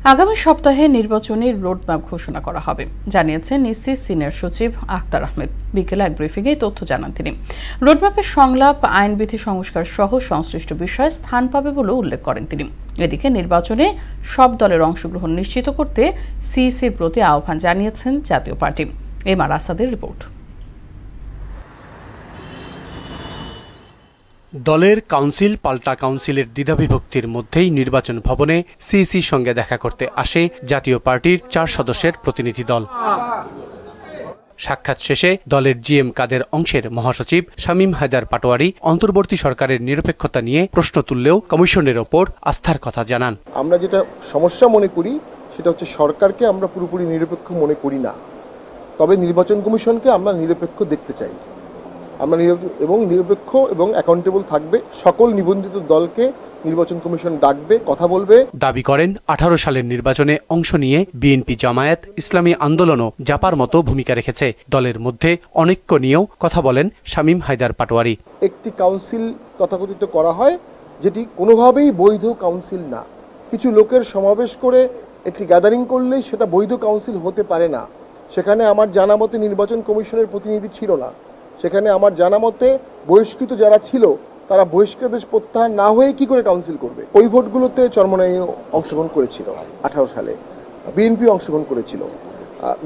আগামী সপ্তাহে নির্বাচনী রোডম্যাপ ঘোষণা করা হবে জানিয়েছেন ইসি সিনিয়র সচিব আখতার আহমেদ। বিকেলে এক ব্রিফিংয়ে তথ্য জানান তিনি। রোডম্যাপের সংলাপ, আইনবিধি সংস্কার সহ সংশ্লিষ্ট বিষয়ে স্থান পাবে বলে উল্লেখ করেন তিনি। এদিকে নির্বাচনে সব দলের অংশগ্রহণ নিশ্চিত করতে সিইসির প্রতি আহ্বান জানিয়েছেন জাতীয় পার্টি। এম আর আসাদের রিপোর্ট। দলের কাউন্সিল পাল্টা কাউন্সিলের দ্বিধাবিভক্তির মধ্যেই নির্বাচন ভবনে সিইসির সঙ্গে দেখা করতে আসে জাতীয় পার্টির 4 সদস্যের প্রতিনিধি দল। সাক্ষাৎ শেষে দলের জিএম কাদের অংশের মহাসচিব শামীম হায়দার পাটোয়ারি অন্তর্বর্তী সরকারের নিরপেক্ষতা নিয়ে প্রশ্ন তুললেও কমিশনের ওপর আস্থার কথা জানান। আমরা যেটা সমস্যা মনে করি সেটা হচ্ছে সরকারকে আমরা পুরোপুরি নিরপেক্ষ মনে করি না, তবে নির্বাচন কমিশনকে আমরা নিরপেক্ষ দেখতে চাই। আমরা নিরপেক্ষ এবং অ্যাকাউন্টেবল থাকবে। সকল নিবন্ধিত দলকে নির্বাচন কমিশন ডাকবে, কথা বলবে। দাবি করেন 18 সালের নির্বাচনে অংশ নিয়ে বিএনপি, জামায়াত, ইসলামী আন্দোলনও জাপার মতো ভূমিকা রেখেছে। দলের মধ্যে অনৈক্য নিয়েও কথা বলেন শামীম হায়দার পাটোয়ারি। একটি কাউন্সিল তথাকথিত করা হয় যেটি কোনোভাবেই বৈধ কাউন্সিল না। কিছু লোকের সমাবেশ করে একটি গ্যাদারিং করলেই সেটা বৈধ কাউন্সিল হতে পারে না। সেখানে আমার জানা মতে নির্বাচন কমিশনের প্রতিনিধি ছিল না। সেখানে আমার জানা মতে বহিষ্কৃত যারা ছিল তারা বহিষ্কৃতাদেশ প্রত্যাহার না হয়ে কি করে কাউন্সিল করবে। ওই ভোটগুলোতে চরমোনাই অংশগ্রহণ করেছিল 18 সালে, বিএনপি অংশগ্রহণ করেছিল,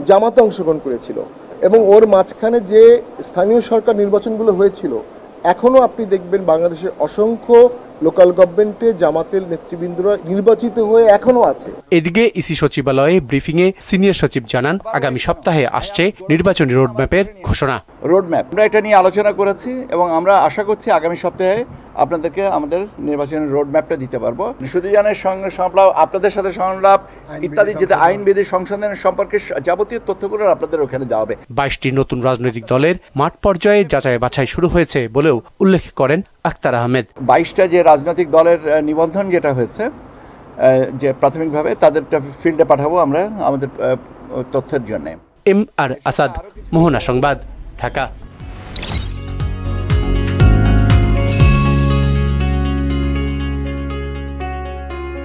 জামাতে অংশগ্রহণ করেছিল, এবং ওর মাঝখানে যে স্থানীয় সরকার নির্বাচনগুলো হয়েছিল এখনো আপনি দেখবেন বাংলাদেশের অসংখ্য লোকাল গভর্নমেন্টে জামাতের নেতৃবৃন্দরা নির্বাচিত হয়ে এখনো আছে। এদিকে ইসি সচিবালয়ে ব্রিফিংয়ে সিনিয়র সচিব জানান আগামী সপ্তাহে আসছে নির্বাচনী রোডম্যাপের ঘোষণা। রোডম্যাপ আমরা এটা নিয়ে আলোচনা করেছি এবং আমরা আশা করছি আগামী সপ্তাহে আপনাদেরকে আমাদের নির্বাচনের রোডম্যাপটা দিতে পারবো। সুদীজনের সঙ্গে সংলাপ, আপনাদের সাথে সংলাপ ইত্যাদি, যেটা আইনবিধি সংশোধনের সম্পর্কে যাবতীয় তথ্যগুলো আপনাদের ওখানে দেওয়া হবে। 22টি নতুন রাজনৈতিক দলের মাঠ পর্যায়ে যাচাই বাছাই শুরু হয়েছে বলেও উল্লেখ করেন আখতার আহমেদ। 22টা যে রাজনৈতিক দলের নিবন্ধন যেটা হয়েছে যে প্রাথমিকভাবে তাদেরটা ফিল্ডে পাঠাবো আমরা আমাদের তথ্যের জন্য। এম আর আসাদ, মোহনা সংবাদ, ঢাকা।